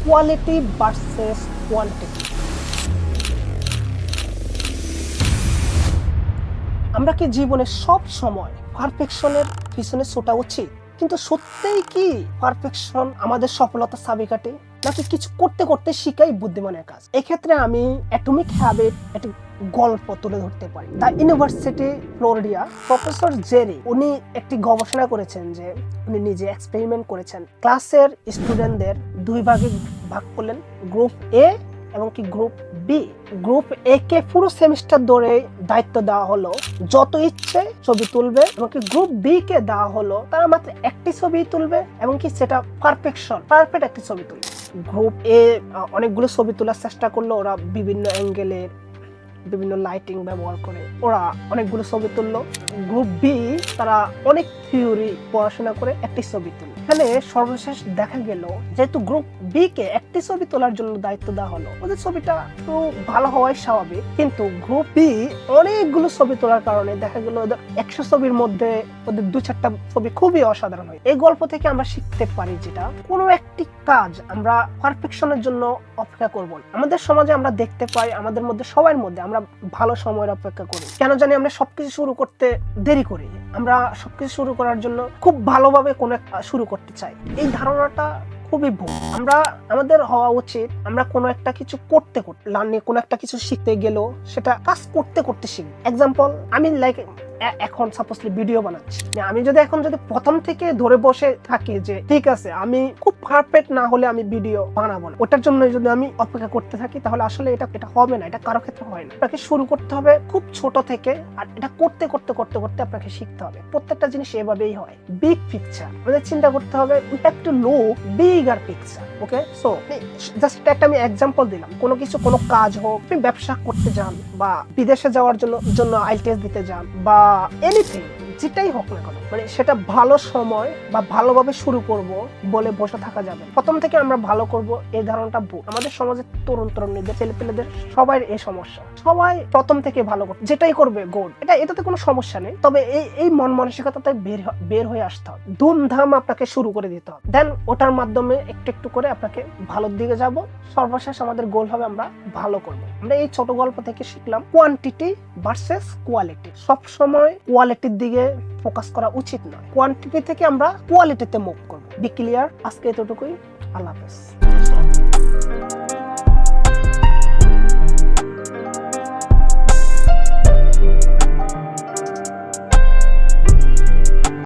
Quality versus quantity. আমরা কি জীবনে সব সময় পারফেকশনের পিছনে ছোটা উচিত? কিন্তু সত্যিই কি পারফেকশন আমাদের সফলতার চাবিকাঠি, নাকি কিছু করতে করতে শিখাই বুদ্ধিমানের কাজ? এক্ষেত্রে আমি অ্যাটমিক হ্যাবিট একটি গল্প তুলে ধরতে পারি। The university Florida professor Jerry উনি একটি গবেষণা করেছেন, যে উনি নিজে এক্সপেরিমেন্ট করেছেন। ক্লাসের স্টুডেন্টদের দুই ভাগে ভাগ করলেন, গ্রুপ এ এবং কি গ্রুপ বি। গ্রুপ এ কে পুরো সেমিস্টার ধরে দায়িত্ব দেওয়া হলো যত ইচ্ছে ছবি তুলবে, এবং কি গ্রুপ বি কে দেওয়া হলো তারা মাত্র একটি ছবি তুলবে, এবং কি সেটা পারফেক্ট একটি ছবি তুলবে। গ্রুপ এ অনেকগুলো ছবি তোলার চেষ্টা করলো, ওরা বিভিন্ন অ্যাঙ্গেলের বিভিন্ন লাইটিং ব্যবহার করে ওরা অনেকগুলো ছবি তুললো। গ্রুপ বি তারা অনেক থিওরি পড়াশোনা করে একটি ছবি তুললো। এখানে সর্বশেষ দেখা গেল, যেহেতু গ্রুপ বি কে একটি ছবি তোলার জন্য দায়িত্ব দেওয়া হলো, ওদের ছবিটা একটু ভালো হওয়াই স্বাভাবিক। কিন্তু গ্রুপ বি অনেকগুলো ছবি তোলার কারণে দেখা গেল ওদের 100 ছবির মধ্যে ওদের 2-4টা ছবি খুবই অসাধারণ হয়। এই গল্প থেকে আমরা শিখতে পারি, যেটা কোনো একটি কাজ আমরা পারফেকশনের জন্য অপেক্ষা করব না। আমাদের সমাজে আমরা দেখতে পাই, আমাদের মধ্যে সবার মধ্যে আমরা ভালো সময়ের অপেক্ষা করি। কেন জানি আমরা সবকিছু শুরু করতে দেরি করি। আমরা সবকিছু শুরু করার জন্য খুব ভালোভাবে কোনো শুরু করতে চাই। এই ধারণাটা খুবই ভুল। আমাদের হওয়া উচিত, আমরা কোনো একটা কিছু করতে লার্নিং, কোনো একটা কিছু শিখতে গেলেও সেটা কাজ করতে করতে শিখি। এক্সাম্পল, আমি এখন সাপোজলি ভিডিও বানাচ্ছি, আমি যদি প্রথম থেকে ধরে বসে থাকি যে ঠিক আছে আমি খুব পারফেক্ট না হলে আমি ভিডিও বানাবো না, ওটার জন্য যদি আমি অপেক্ষা করতে থাকি, তাহলে আসলে এটা হবে না। এটা কারো ক্ষেত্রে হয় না। আপনাকে শুরু করতে হবে খুব ছোট থেকে, আর এটা করতে করতে করতে করতে আপনাকে শিখতে হবে। প্রত্যেকটা জিনিস এভাবেই হয়। বিগ পিকচার আমাদের চিন্তা করতে হবে, we have to look bigger picture. Okay, so just একটা আমি এক্সাম্পল দিলাম। কোনো কাজ হোক, আপনি ব্যবসা করতে যান বা বিদেশে যাওয়ার জন্য আইএলটিএস দিতে যান বা এনিথিং, যেটাই হোক না কেন, মানে সেটা ভালো সময় বা ভালোভাবে শুরু করব বলে বসে থাকা যাবে। প্রথম থেকে আমরা ভালো করব, এই ধারণাটা ভুল। আমাদের সমাজের তরুণীদের, ছেলেপেলেদের সবাই এই সমস্যা। সবাই প্রথম থেকে ভালো করবে, যেটাই করবে গুড, এটাতে কোনো সমস্যা নেই। তবে এই মন মানসিকতাতে বের হয়ে আসতে হবে। ধুমধাম আপনাকে শুরু করে দিতে হবে, দেন ওটার মাধ্যমে একটু একটু করে আপনাকে ভালোর দিকে যাব। সর্বশেষ আমাদের গোল হবে আমরা ভালো করব। আমরা এই ছোট গল্প থেকে শিখলাম কোয়ান্টিটি ভার্সেস কোয়ালিটি। সবসময় কোয়ালিটির দিকে ফোকাস করা উচিত নয়, কোয়ান্টিটি থেকে আমরা কোয়ালিটিতে মুভ করব। Be clear. আজকে এতটুকুই। আল্লাহ হাফেজ।